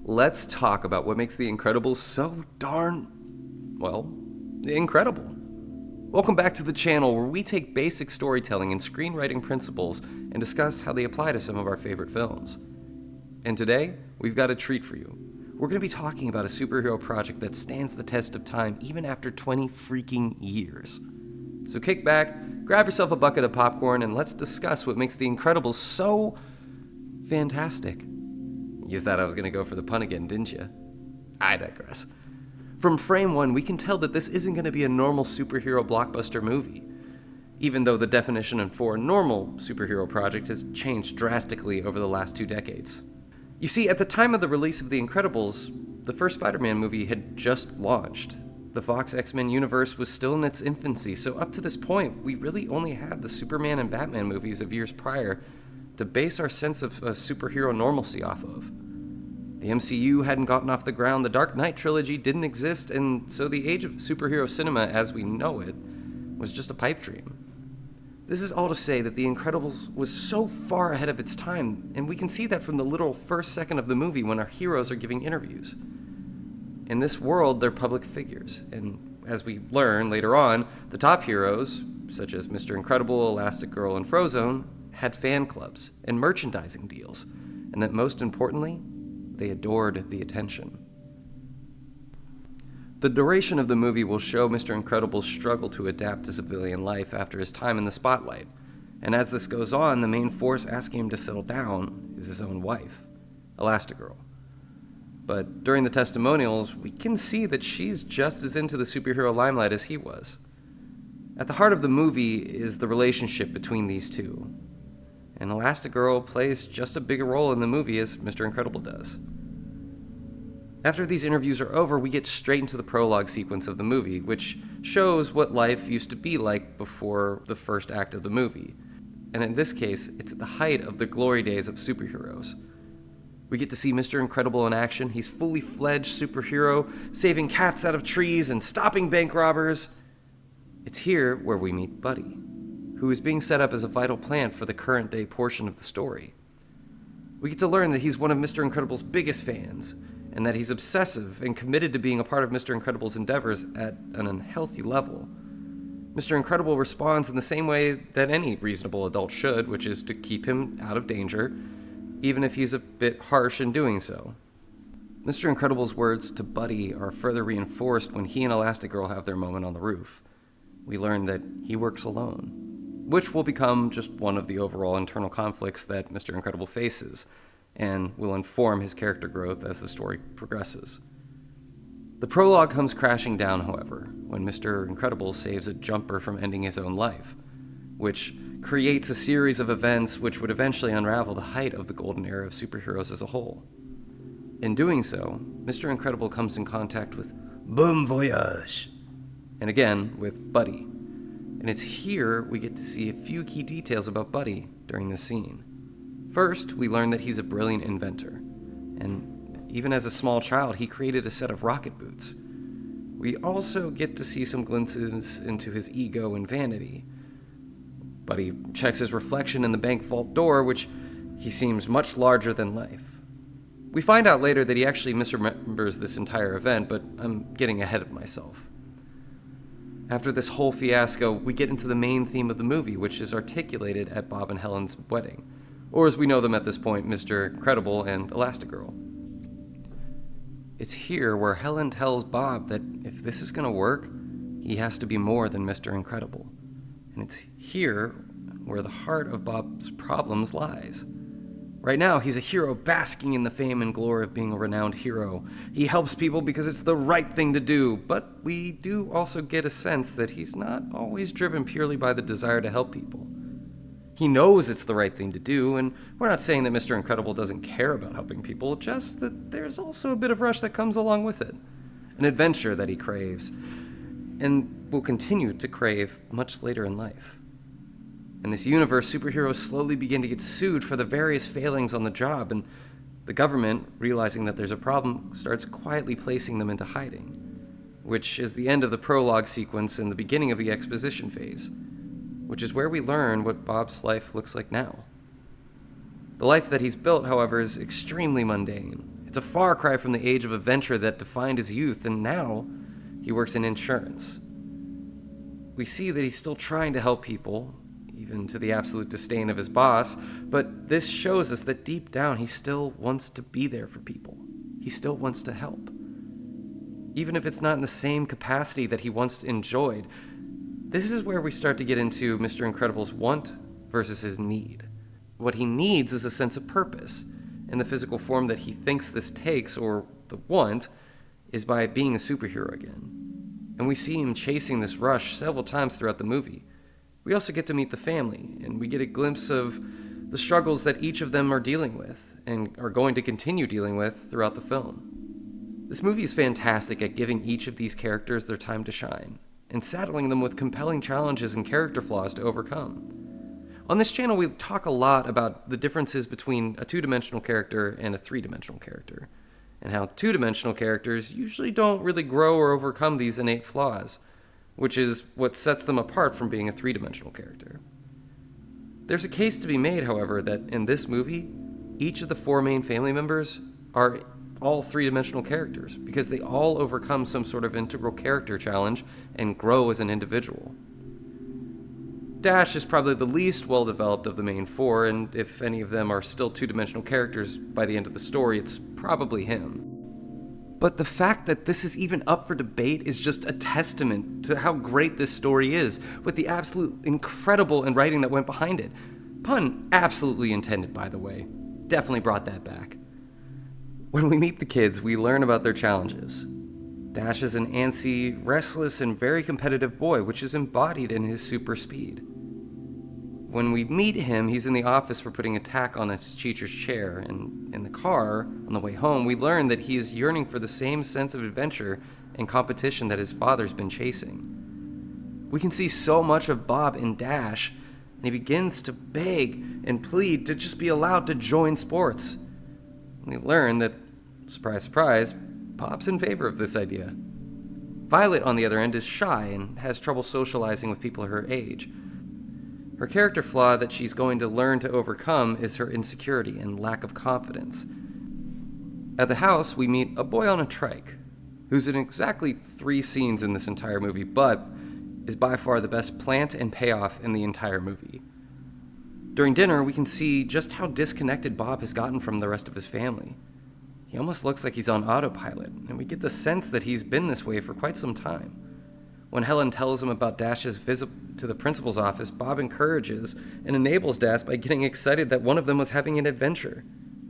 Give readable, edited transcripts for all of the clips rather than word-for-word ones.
let's talk about what makes The Incredibles so darn, well, incredible. Welcome back to the channel where we take basic storytelling and screenwriting principles and discuss how they apply to some of our favorite films. And today, we've got a treat for you. We're going to be talking about a superhero project that stands the test of time even after 20 freaking years. So kick back, grab yourself a bucket of popcorn, and let's discuss what makes The Incredibles so fantastic. You thought I was going to go for the pun again, didn't you? I digress. From frame one, we can tell that this isn't going to be a normal superhero blockbuster movie, even though the definition for a normal superhero project has changed drastically over the last 2 decades. You see, at the time of the release of The Incredibles, the first Spider-Man movie had just launched. The Fox X-Men universe was still in its infancy, so up to this point, we really only had the Superman and Batman movies of years prior to base our sense of superhero normalcy off of. The MCU hadn't gotten off the ground, the Dark Knight trilogy didn't exist, and so the age of superhero cinema as we know it was just a pipe dream. This is all to say that The Incredibles was so far ahead of its time, and we can see that from the literal first second of the movie when our heroes are giving interviews. In this world, they're public figures, and as we learn later on, the top heroes, such as Mr. Incredible, Elastigirl, and Frozone, had fan clubs and merchandising deals, and that most importantly, they adored the attention. The duration of the movie will show Mr. Incredible's struggle to adapt to civilian life after his time in the spotlight, and as this goes on, the main force asking him to settle down is his own wife, Elastigirl. But during the testimonials, we can see that she's just as into the superhero limelight as he was. At the heart of the movie is the relationship between these two, and Elastigirl plays just a bigger role in the movie as Mr. Incredible does. After these interviews are over, we get straight into the prologue sequence of the movie, which shows what life used to be like before the first act of the movie. And in this case, it's at the height of the glory days of superheroes. We get to see Mr. Incredible in action. He's fully fledged superhero, saving cats out of trees and stopping bank robbers. It's here where we meet Buddy, who is being set up as a vital plant for the current day portion of the story. We get to learn that he's one of Mr. Incredible's biggest fans, and that he's obsessive and committed to being a part of Mr. Incredible's endeavors at an unhealthy level. Mr. Incredible responds in the same way that any reasonable adult should, which is to keep him out of danger, even if he's a bit harsh in doing so. Mr. Incredible's words to Buddy are further reinforced when he and Elastigirl have their moment on the roof. We learn that he works alone, which will become just one of the overall internal conflicts that Mr. Incredible faces, and will inform his character growth as the story progresses. The prologue comes crashing down, however, when Mr. Incredible saves a jumper from ending his own life, which creates a series of events which would eventually unravel the height of the golden era of superheroes as a whole. In doing so, Mr. Incredible comes in contact with Bon Voyage, and again with Buddy. And it's here we get to see a few key details about Buddy during this scene. First, we learn that he's a brilliant inventor, and even as a small child, he created a set of rocket boots. We also get to see some glimpses into his ego and vanity. Buddy checks his reflection in the bank vault door, which he seems much larger than life. We find out later that he actually misremembers this entire event, but I'm getting ahead of myself. After this whole fiasco, we get into the main theme of the movie, which is articulated at Bob and Helen's wedding, or as we know them at this point, Mr. Incredible and Elastigirl. It's here where Helen tells Bob that if this is going to work, he has to be more than Mr. Incredible. And it's here where the heart of Bob's problems lies. Right now, he's a hero basking in the fame and glory of being a renowned hero. He helps people because it's the right thing to do, but we do also get a sense that he's not always driven purely by the desire to help people. He knows it's the right thing to do, and we're not saying that Mr. Incredible doesn't care about helping people, just that there's also a bit of rush that comes along with it. An adventure that he craves, and will continue to crave much later in life. In this universe, superheroes slowly begin to get sued for the various failings on the job, and the government, realizing that there's a problem, starts quietly placing them into hiding, which is the end of the prologue sequence and the beginning of the exposition phase, which is where we learn what Bob's life looks like now. The life that he's built, however, is extremely mundane. It's a far cry from the age of adventure that defined his youth, and now he works in insurance. We see that he's still trying to help people, even to the absolute disdain of his boss, but this shows us that deep down he still wants to be there for people. He still wants to help. Even if it's not in the same capacity that he once enjoyed. This is where we start to get into Mr. Incredible's want versus his need. What he needs is a sense of purpose, and the physical form that he thinks this takes, or the want, is by being a superhero again. And we see him chasing this rush several times throughout the movie. We also get to meet the family, and we get a glimpse of the struggles that each of them are dealing with, and are going to continue dealing with throughout the film. This movie is fantastic at giving each of these characters their time to shine, and saddling them with compelling challenges and character flaws to overcome. On this channel, we talk a lot about the differences between a two-dimensional character and a three-dimensional character, and how two-dimensional characters usually don't really grow or overcome these innate flaws, which is what sets them apart from being a three-dimensional character. There's a case to be made, however, that in this movie, each of the four main family members are all three-dimensional characters, because they all overcome some sort of integral character challenge and grow as an individual. Dash is probably the least well-developed of the main four, and if any of them are still two-dimensional characters by the end of the story, it's probably him. But the fact that this is even up for debate is just a testament to how great this story is, with the absolute incredible writing that went behind it. Pun absolutely intended, by the way. Definitely brought that back. When we meet the kids, we learn about their challenges. Dash is an antsy, restless, and very competitive boy, which is embodied in his super speed. When we meet him, he's in the office for putting a tack on his teacher's chair, and in the car, on the way home, we learn that he is yearning for the same sense of adventure and competition that his father's been chasing. We can see so much of Bob in Dash, and he begins to beg and plead to just be allowed to join sports. We learn that, surprise, surprise, Bob's in favor of this idea. Violet, on the other end, is shy and has trouble socializing with people her age. Her character flaw that she's going to learn to overcome is her insecurity and lack of confidence. At the house, we meet a boy on a trike, who's in exactly 3 scenes in this entire movie, but is by far the best plant and payoff in the entire movie. During dinner, we can see just how disconnected Bob has gotten from the rest of his family. He almost looks like he's on autopilot, and we get the sense that he's been this way for quite some time. When Helen tells him about Dash's visit to the principal's office, Bob encourages and enables Dash by getting excited that one of them was having an adventure,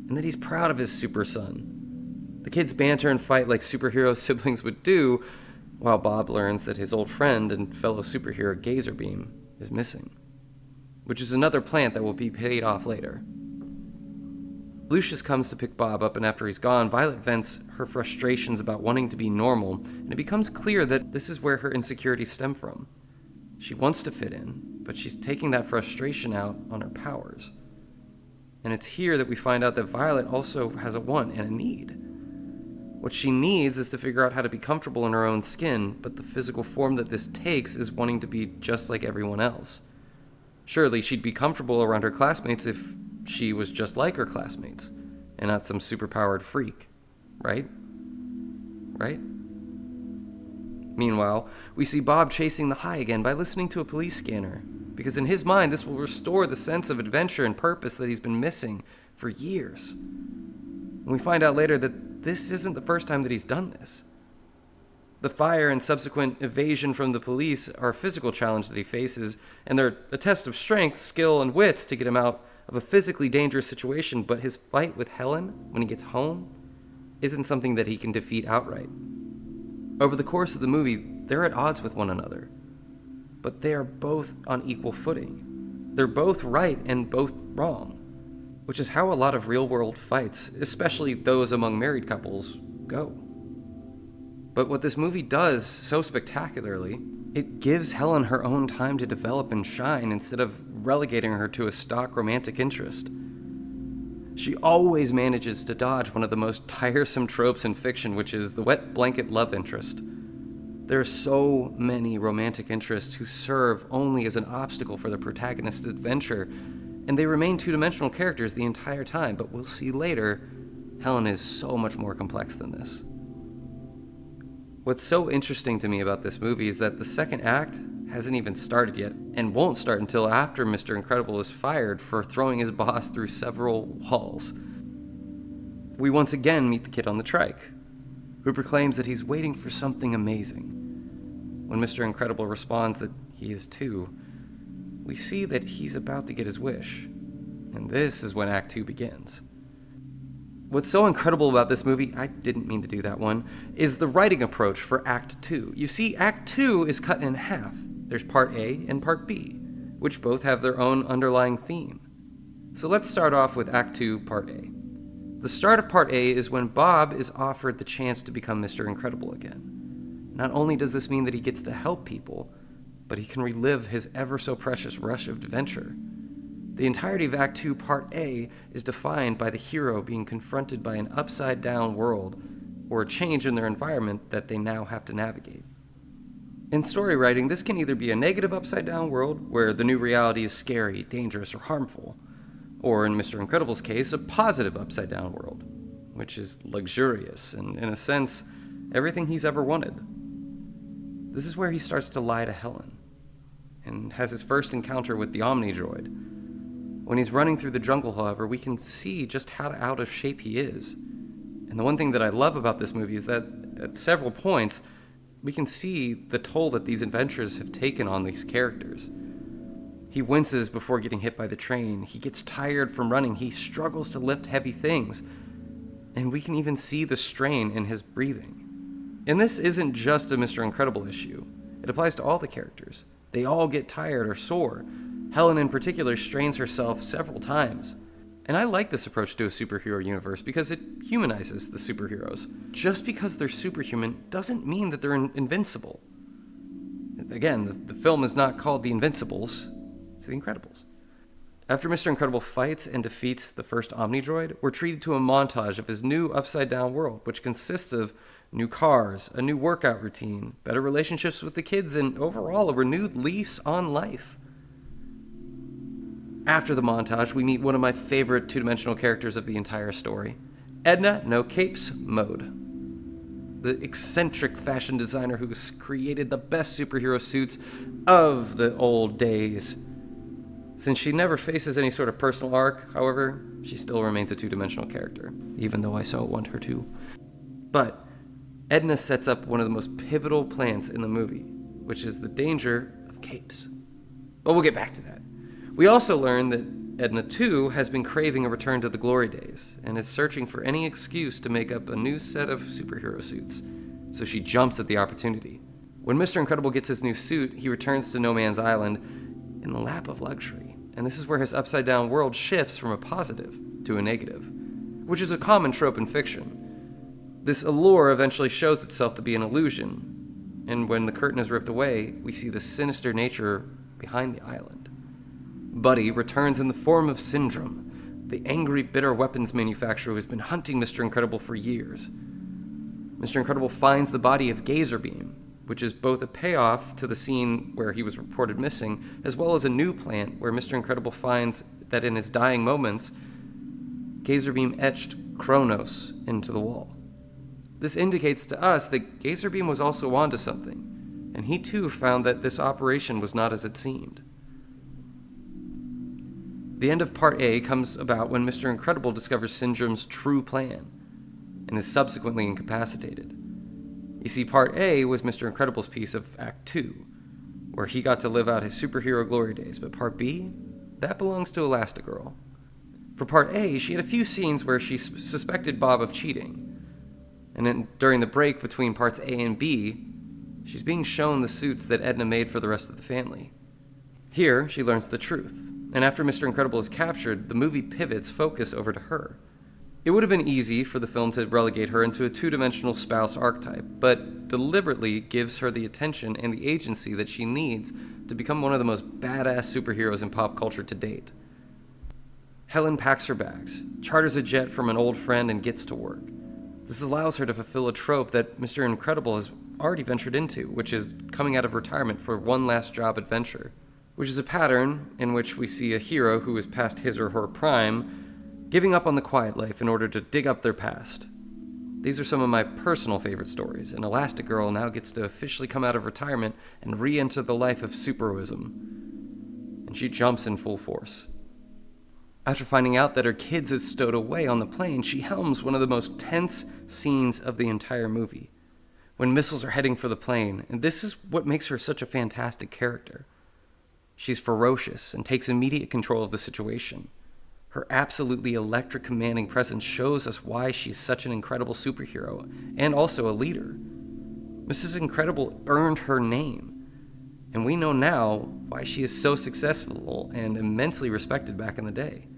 and that he's proud of his super son. The kids banter and fight like superhero siblings would do, while Bob learns that his old friend and fellow superhero Gazerbeam is missing, which is another plant that will be paid off later. Lucius comes to pick Bob up, and after he's gone, Violet vents her frustrations about wanting to be normal, and it becomes clear that this is where her insecurities stem from. She wants to fit in, but she's taking that frustration out on her powers. And it's here that we find out that Violet also has a want and a need. What she needs is to figure out how to be comfortable in her own skin, but the physical form that this takes is wanting to be just like everyone else. Surely she'd be comfortable around her classmates if she was just like her classmates, and not some superpowered freak, right? Right? Meanwhile, we see Bob chasing the high again by listening to a police scanner, because in his mind this will restore the sense of adventure and purpose that he's been missing for years. And we find out later that this isn't the first time that he's done this. The fire and subsequent evasion from the police are a physical challenge that he faces, and they're a test of strength, skill, and wits to get him out of a physically dangerous situation, but his fight with Helen, when he gets home, isn't something that he can defeat outright. Over the course of the movie, they're at odds with one another, but they are both on equal footing. They're both right and both wrong, which is how a lot of real-world fights, especially those among married couples, go. But what this movie does so spectacularly, it gives Helen her own time to develop and shine instead of relegating her to a stock romantic interest. She always manages to dodge one of the most tiresome tropes in fiction, which is the wet blanket love interest. There are so many romantic interests who serve only as an obstacle for the protagonist's adventure, and they remain two-dimensional characters the entire time, but we'll see later, Helen is so much more complex than this. What's so interesting to me about this movie is that the second act hasn't even started yet, and won't start until after Mr. Incredible is fired for throwing his boss through several walls. We once again meet the kid on the trike, who proclaims that he's waiting for something amazing. When Mr. Incredible responds that he is too, we see that he's about to get his wish, and this is when Act 2 begins. What's so incredible about this movie, I didn't mean to do that one, is the writing approach for Act 2. You see, Act 2 is cut in half. There's Part A and Part B, which both have their own underlying theme. So let's start off with Act 2, Part A. The start of Part A is when Bob is offered the chance to become Mr. Incredible again. Not only does this mean that he gets to help people, but he can relive his ever-so-precious rush of adventure. The entirety of Act 2, Part A is defined by the hero being confronted by an upside-down world or a change in their environment that they now have to navigate. In story writing, this can either be a negative upside-down world, where the new reality is scary, dangerous, or harmful, or in Mr. Incredible's case, a positive upside-down world, which is luxurious and, in a sense, everything he's ever wanted. This is where he starts to lie to Helen, and has his first encounter with the Omni-Droid. When he's running through the jungle, however, we can see just how out of shape he is. And the one thing that I love about this movie is that, at several points, we can see the toll that these adventures have taken on these characters. He winces before getting hit by the train, he gets tired from running, he struggles to lift heavy things, and we can even see the strain in his breathing. And this isn't just a Mr. Incredible issue. It applies to all the characters. They all get tired or sore. Helen in particular strains herself several times. And I like this approach to a superhero universe because it humanizes the superheroes. Just because they're superhuman doesn't mean that they're invincible. Again, the film is not called The Invincibles, it's The Incredibles. After Mr. Incredible fights and defeats the first Omni-Droid, we're treated to a montage of his new upside-down world, which consists of new cars, a new workout routine, better relationships with the kids, and overall a renewed lease on life. After the montage, we meet one of my favorite two-dimensional characters of the entire story, Edna No Capes Mode, the eccentric fashion designer who has created the best superhero suits of the old days. Since she never faces any sort of personal arc, however, she still remains a two-dimensional character, even though I so want her to. But Edna sets up one of the most pivotal plans in the movie, which is the danger of capes. But we'll get back to that. We also learn that Edna, too, has been craving a return to the glory days, and is searching for any excuse to make up a new set of superhero suits, so she jumps at the opportunity. When Mr. Incredible gets his new suit, he returns to No Man's Island in the lap of luxury, and this is where his upside-down world shifts from a positive to a negative, which is a common trope in fiction. This allure eventually shows itself to be an illusion, and when the curtain is ripped away, we see the sinister nature behind the island. Buddy returns in the form of Syndrome, the angry, bitter weapons manufacturer who has been hunting Mr. Incredible for years. Mr. Incredible finds the body of Gazerbeam, which is both a payoff to the scene where he was reported missing, as well as a new plant where Mr. Incredible finds that in his dying moments, Gazerbeam etched Kronos into the wall. This indicates to us that Gazerbeam was also onto something, and he too found that this operation was not as it seemed. The end of Part A comes about when Mr. Incredible discovers Syndrome's true plan, and is subsequently incapacitated. You see, Part A was Mr. Incredible's piece of Act 2, where he got to live out his superhero glory days, but Part B, that belongs to Elastigirl. For Part A, she had a few scenes where she suspected Bob of cheating, and then during the break between Parts A and B, she's being shown the suits that Edna made for the rest of the family. Here, she learns the truth, and after Mr. Incredible is captured, the movie pivots focus over to her. It would have been easy for the film to relegate her into a two-dimensional spouse archetype, but deliberately gives her the attention and the agency that she needs to become one of the most badass superheroes in pop culture to date. Helen packs her bags, charters a jet from an old friend, and gets to work. This allows her to fulfill a trope that Mr. Incredible has already ventured into, which is coming out of retirement for one last job adventure, which is a pattern in which we see a hero who is past his or her prime giving up on the quiet life in order to dig up their past. These are some of my personal favorite stories, and Elastigirl now gets to officially come out of retirement and re-enter the life of superheroism. And she jumps in full force. After finding out that her kids had stowed away on the plane, she helms one of the most tense scenes of the entire movie, when missiles are heading for the plane, and this is what makes her such a fantastic character. She's ferocious and takes immediate control of the situation. Her absolutely electric commanding presence shows us why she's such an incredible superhero, and also a leader. Mrs. Incredible earned her name, and we know now why she is so successful and immensely respected back in the day.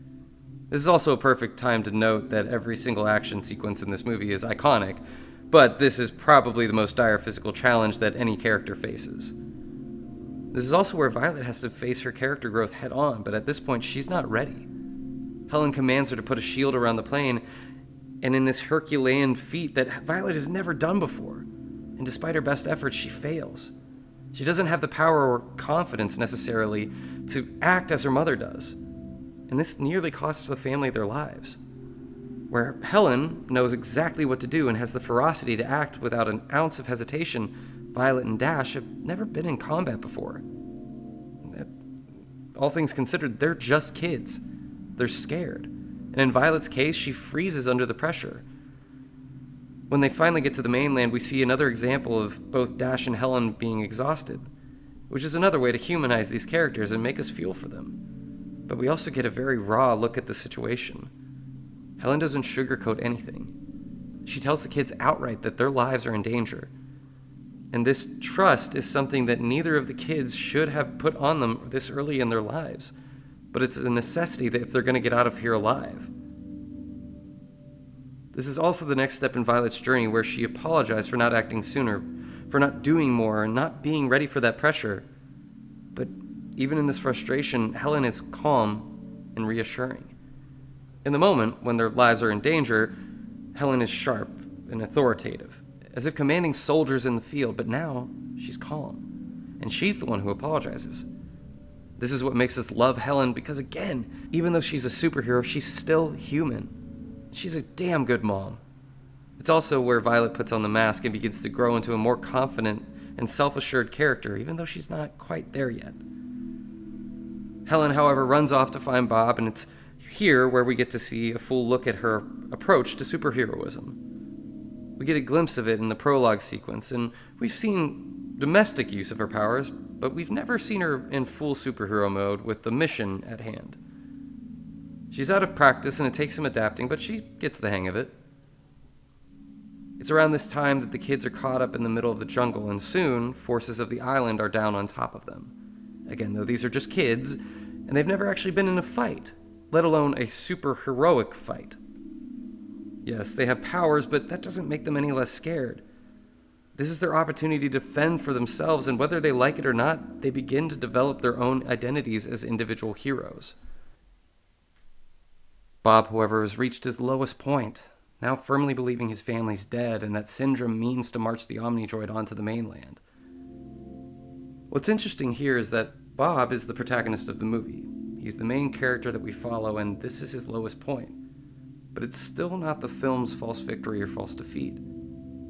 This is also a perfect time to note that every single action sequence in this movie is iconic, but this is probably the most dire physical challenge that any character faces. This is also where Violet has to face her character growth head on, but at this point she's not ready. Helen commands her to put a shield around the plane, and in this Herculean feat that Violet has never done before, and despite her best efforts, she fails. She doesn't have the power or confidence necessarily to act as her mother does, and this nearly costs the family their lives. Where Helen knows exactly what to do and has the ferocity to act without an ounce of hesitation, Violet and Dash have never been in combat before. All things considered, they're just kids. They're scared. And in Violet's case, she freezes under the pressure. When they finally get to the mainland, we see another example of both Dash and Helen being exhausted, which is another way to humanize these characters and make us feel for them. But we also get a very raw look at the situation. Helen doesn't sugarcoat anything. She tells the kids outright that their lives are in danger. And this trust is something that neither of the kids should have put on them this early in their lives. But it's a necessity that if they're going to get out of here alive. This is also the next step in Violet's journey, where she apologized for not acting sooner, for not doing more, and not being ready for that pressure. But even in this frustration, Helen is calm and reassuring. In the moment, when their lives are in danger, Helen is sharp and authoritative, as if commanding soldiers in the field, but now she's calm, and she's the one who apologizes. This is what makes us love Helen, because again, even though she's a superhero, she's still human. She's a damn good mom. It's also where Violet puts on the mask and begins to grow into a more confident and self-assured character, even though she's not quite there yet. Helen, however, runs off to find Bob, and it's here where we get to see a full look at her approach to superheroism. We get a glimpse of it in the prologue sequence, and we've seen domestic use of her powers, but we've never seen her in full superhero mode with the mission at hand. She's out of practice and it takes some adapting, but she gets the hang of it. It's around this time that the kids are caught up in the middle of the jungle, and soon forces of the island are down on top of them. Again, though, these are just kids, and they've never actually been in a fight, let alone a super heroic fight. Yes, they have powers, but that doesn't make them any less scared. This is their opportunity to fend for themselves, and whether they like it or not, they begin to develop their own identities as individual heroes. Bob, however, has reached his lowest point, now firmly believing his family's dead and that Syndrome means to march the Omnidroid onto the mainland. What's interesting here is that Bob is the protagonist of the movie. He's the main character that we follow, and this is his lowest point. But it's still not the film's false victory or false defeat.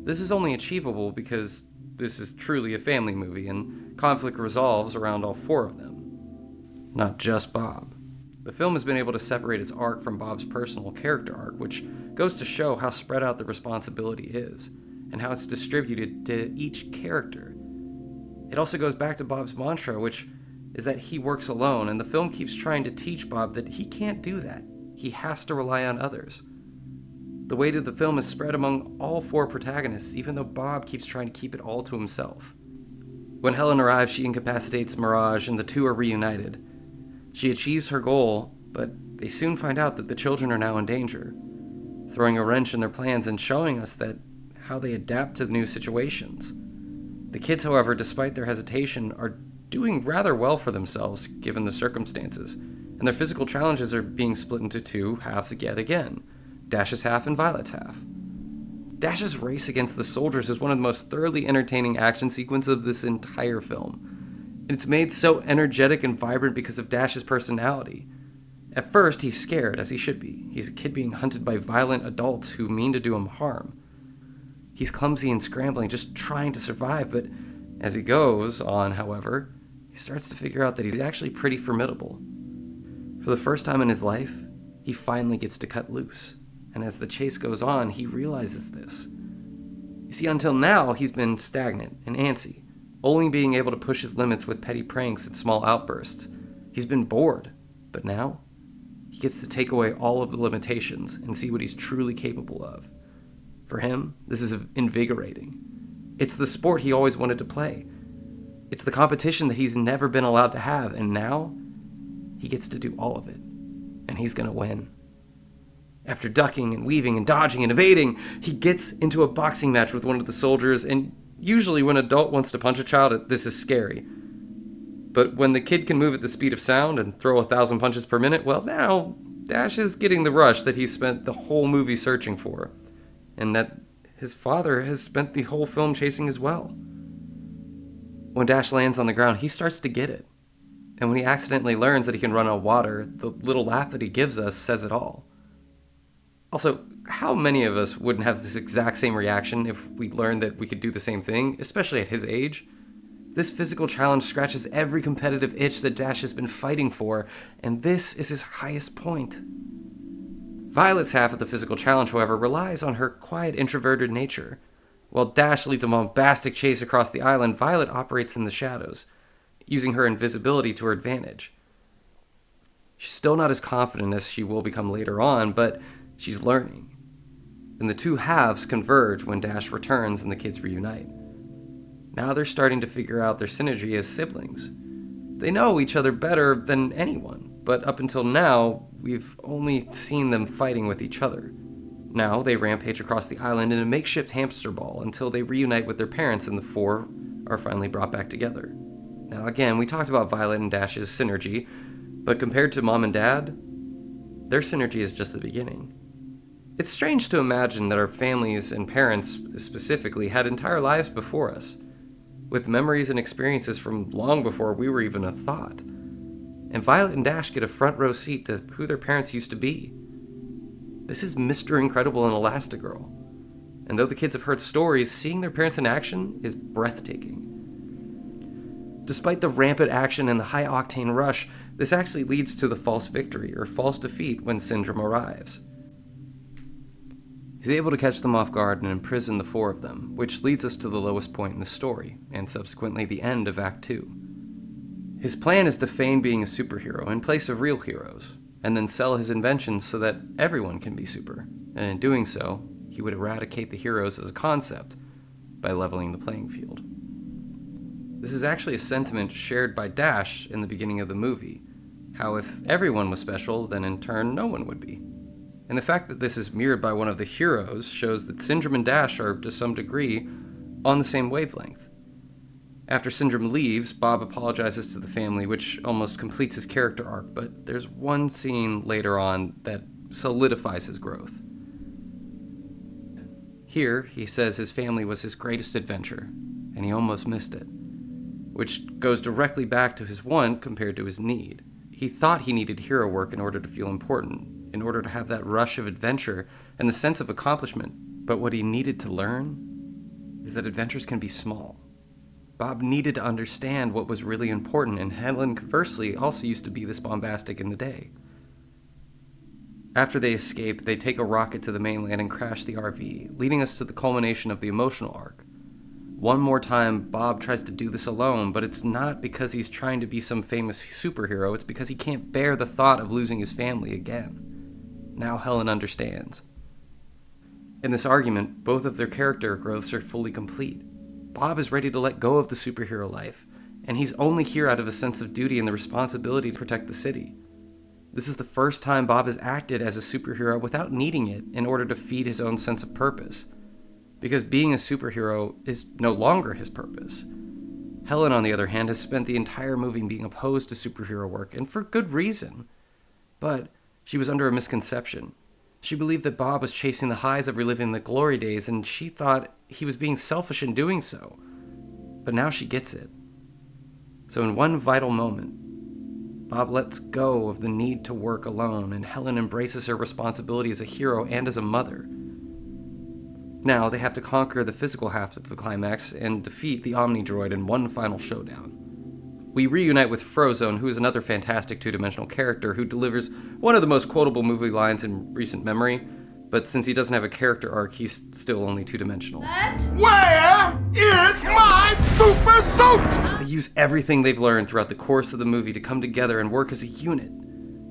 This is only achievable because this is truly a family movie, and conflict resolves around all four of them, not just Bob. The film has been able to separate its arc from Bob's personal character arc, which goes to show how spread out the responsibility is, and how it's distributed to each character. It also goes back to Bob's mantra, which is that he works alone, and the film keeps trying to teach Bob that he can't do that. He has to rely on others. The weight of the film is spread among all four protagonists, even though Bob keeps trying to keep it all to himself. When Helen arrives, she incapacitates Mirage, and the two are reunited. She achieves her goal, but they soon find out that the children are now in danger, throwing a wrench in their plans and showing us that how they adapt to new situations. The kids, however, despite their hesitation, are doing rather well for themselves given the circumstances, and their physical challenges are being split into two halves yet again, Dash's half and Violet's half. Dash's race against the soldiers is one of the most thoroughly entertaining action sequences of this entire film. It's made so energetic and vibrant because of Dash's personality. At first, he's scared, as he should be. He's a kid being hunted by violent adults who mean to do him harm. He's clumsy and scrambling, just trying to survive, but as he goes on, however, he starts to figure out that he's actually pretty formidable. For the first time in his life, he finally gets to cut loose, and as the chase goes on, he realizes this. You see, until now, he's been stagnant and antsy, only being able to push his limits with petty pranks and small outbursts. He's been bored, but now he gets to take away all of the limitations and see what he's truly capable of. For him, this is invigorating. It's the sport he always wanted to play. It's the competition that he's never been allowed to have, and now he gets to do all of it, and he's going to win. After ducking and weaving and dodging and evading, he gets into a boxing match with one of the soldiers, and usually when an adult wants to punch a child, this is scary. But when the kid can move at the speed of sound and throw 1,000 punches per minute, well, now Dash is getting the rush that he spent the whole movie searching for, and that his father has spent the whole film chasing as well. When Dash lands on the ground, he starts to get it. And when he accidentally learns that he can run on water, the little laugh that he gives us says it all. Also, how many of us wouldn't have this exact same reaction if we learned that we could do the same thing, especially at his age? This physical challenge scratches every competitive itch that Dash has been fighting for, and this is his highest point. Violet's half of the physical challenge, however, relies on her quiet, introverted nature. While Dash leads a bombastic chase across the island, Violet operates in the shadows, using her invisibility to her advantage. She's still not as confident as she will become later on, but she's learning. And the two halves converge when Dash returns and the kids reunite. Now they're starting to figure out their synergy as siblings. They know each other better than anyone, but up until now, we've only seen them fighting with each other. Now they rampage across the island in a makeshift hamster ball until they reunite with their parents and the four are finally brought back together. Now again, we talked about Violet and Dash's synergy, but compared to Mom and Dad, their synergy is just the beginning. It's strange to imagine that our families and parents specifically had entire lives before us, with memories and experiences from long before we were even a thought. And Violet and Dash get a front row seat to who their parents used to be. This is Mr. Incredible and Elastigirl. And though the kids have heard stories, seeing their parents in action is breathtaking. Despite the rampant action and the high-octane rush, this actually leads to the false victory or false defeat when Syndrome arrives. He's able to catch them off guard and imprison the four of them, which leads us to the lowest point in the story, and subsequently the end of Act 2. His plan is to feign being a superhero in place of real heroes, and then sell his inventions so that everyone can be super, and in doing so, he would eradicate the heroes as a concept by leveling the playing field. This is actually a sentiment shared by Dash in the beginning of the movie, how if everyone was special, then in turn no one would be. And the fact that this is mirrored by one of the heroes shows that Syndrome and Dash are, to some degree, on the same wavelength. After Syndrome leaves, Bob apologizes to the family, which almost completes his character arc, but there's one scene later on that solidifies his growth. Here, he says his family was his greatest adventure, and he almost missed it, which goes directly back to his want compared to his need. He thought he needed hero work in order to feel important, in order to have that rush of adventure and the sense of accomplishment. But what he needed to learn is that adventures can be small. Bob needed to understand what was really important, and Helen, conversely, also used to be this bombastic in the day. After they escape, they take a rocket to the mainland and crash the RV, leading us to the culmination of the emotional arc. One more time, Bob tries to do this alone, but it's not because he's trying to be some famous superhero, it's because he can't bear the thought of losing his family again. Now Helen understands. In this argument, both of their character growths are fully complete. Bob is ready to let go of the superhero life, and he's only here out of a sense of duty and the responsibility to protect the city. This is the first time Bob has acted as a superhero without needing it in order to feed his own sense of purpose, because being a superhero is no longer his purpose. Helen, on the other hand, has spent the entire movie being opposed to superhero work, and for good reason. But she was under a misconception. She believed that Bob was chasing the highs of reliving the glory days, and she thought he was being selfish in doing so. But now she gets it. So in one vital moment, Bob lets go of the need to work alone, and Helen embraces her responsibility as a hero and as a mother. Now, they have to conquer the physical half of the climax and defeat the Omni-Droid in one final showdown. We reunite with Frozone, who is another fantastic two-dimensional character who delivers one of the most quotable movie lines in recent memory, but since he doesn't have a character arc, he's still only two-dimensional. Where is my super suit? They use everything they've learned throughout the course of the movie to come together and work as a unit.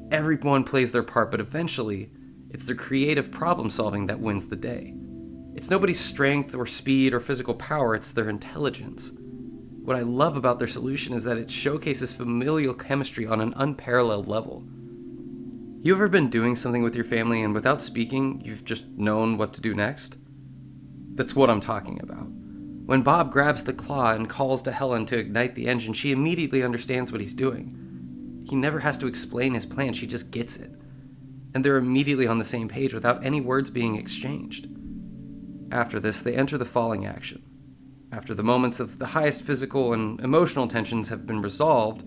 Everyone plays their part, but eventually, it's their creative problem-solving that wins the day. It's nobody's strength or speed or physical power, it's their intelligence. What I love about their solution is that it showcases familial chemistry on an unparalleled level. You ever been doing something with your family and without speaking, you've just known what to do next? That's what I'm talking about. When Bob grabs the claw and calls to Helen to ignite the engine, she immediately understands what he's doing. He never has to explain his plan, she just gets it. And they're immediately on the same page without any words being exchanged. After this, they enter the falling action. After the moments of the highest physical and emotional tensions have been resolved,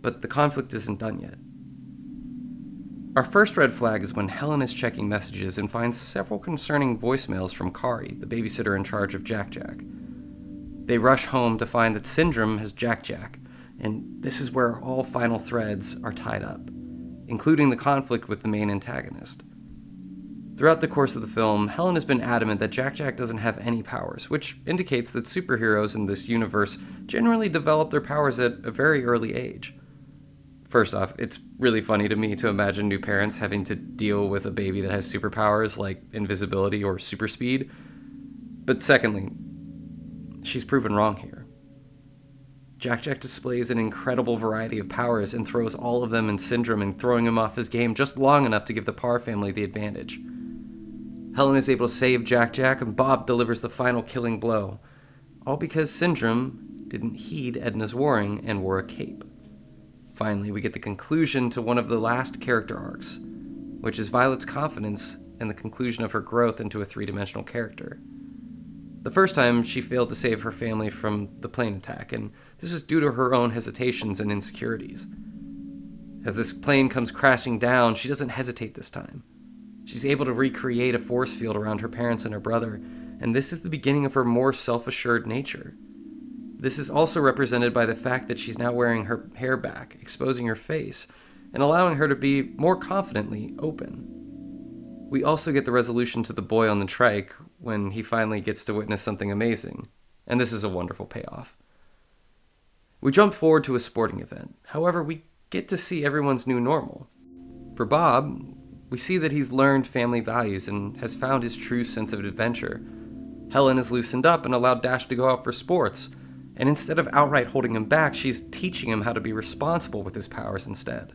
but the conflict isn't done yet. Our first red flag is when Helen is checking messages and finds several concerning voicemails from Kari, the babysitter in charge of Jack Jack. They rush home to find that Syndrome has Jack Jack, and this is where all final threads are tied up, including the conflict with the main antagonist. Throughout the course of the film, Helen has been adamant that Jack Jack doesn't have any powers, which indicates that superheroes in this universe generally develop their powers at a very early age. First off, it's really funny to me to imagine new parents having to deal with a baby that has superpowers like invisibility or super speed. But secondly, she's proven wrong here. Jack Jack displays an incredible variety of powers and throws all of them in Syndrome and throwing him off his game just long enough to give the Parr family the advantage. Helen is able to save Jack Jack, and Bob delivers the final killing blow, all because Syndrome didn't heed Edna's warning and wore a cape. Finally, we get the conclusion to one of the last character arcs, which is Violet's confidence and the conclusion of her growth into a three-dimensional character. The first time, she failed to save her family from the plane attack, and this was due to her own hesitations and insecurities. As this plane comes crashing down, she doesn't hesitate this time. She's able to recreate a force field around her parents and her brother, and this is the beginning of her more self-assured nature. This is also represented by the fact that she's now wearing her hair back, exposing her face, and allowing her to be more confidently open. We also get the resolution to the boy on the trike when he finally gets to witness something amazing, and this is a wonderful payoff. We jump forward to a sporting event. However, we get to see everyone's new normal. For Bob, we see that he's learned family values and has found his true sense of adventure. Helen has loosened up and allowed Dash to go out for sports, and instead of outright holding him back, she's teaching him how to be responsible with his powers instead.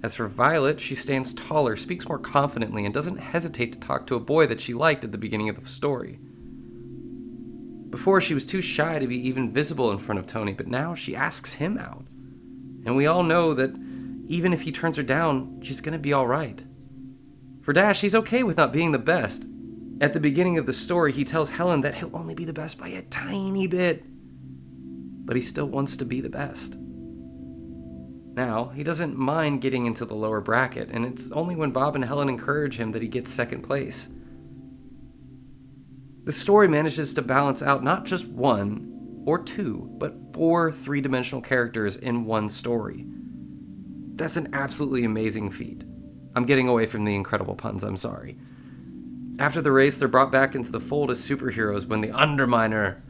As for Violet, she stands taller, speaks more confidently, and doesn't hesitate to talk to a boy that she liked at the beginning of the story. Before, she was too shy to be even visible in front of Tony, but now she asks him out. And we all know that even if he turns her down, she's gonna be alright. For Dash, he's okay with not being the best. At the beginning of the story, he tells Helen that he'll only be the best by a tiny bit, but he still wants to be the best. Now, he doesn't mind getting into the lower bracket, and it's only when Bob and Helen encourage him that he gets second place. The story manages to balance out not just one or two, but 4 three-dimensional characters in one story. That's an absolutely amazing feat. I'm getting away from the incredible puns, I'm sorry. After the race, they're brought back into the fold as superheroes when the Underminer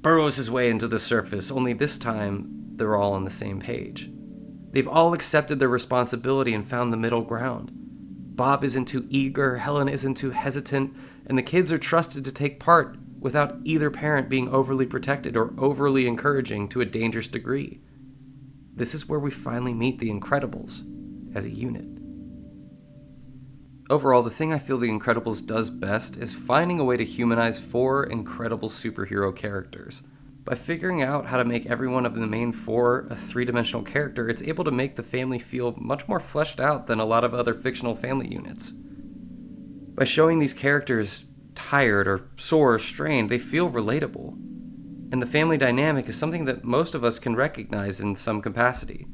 burrows his way into the surface, only this time, they're all on the same page. They've all accepted their responsibility and found the middle ground. Bob isn't too eager, Helen isn't too hesitant, and the kids are trusted to take part without either parent being overly protected or overly encouraging to a dangerous degree. This is where we finally meet the Incredibles as a unit. Overall, the thing I feel The Incredibles does best is finding a way to humanize 4 incredible superhero characters. By figuring out how to make every one of the main 4 a three-dimensional character, it's able to make the family feel much more fleshed out than a lot of other fictional family units. By showing these characters tired or sore or strained, they feel relatable. And the family dynamic is something that most of us can recognize in some capacity.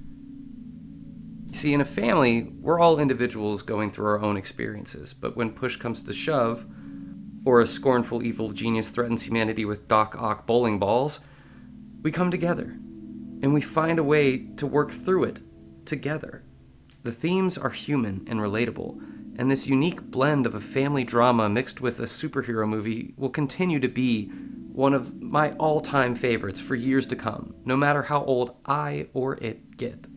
You see, in a family, we're all individuals going through our own experiences, but when push comes to shove, or a scornful evil genius threatens humanity with Doc Ock bowling balls, we come together, and we find a way to work through it together. The themes are human and relatable, and this unique blend of a family drama mixed with a superhero movie will continue to be one of my all-time favorites for years to come, no matter how old I or it get.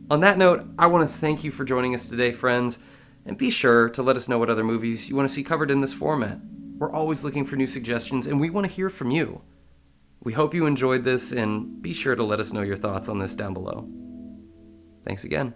On that note, I want to thank you for joining us today, friends, and be sure to let us know what other movies you want to see covered in this format. We're always looking for new suggestions, and we want to hear from you. We hope you enjoyed this, and be sure to let us know your thoughts on this down below. Thanks again.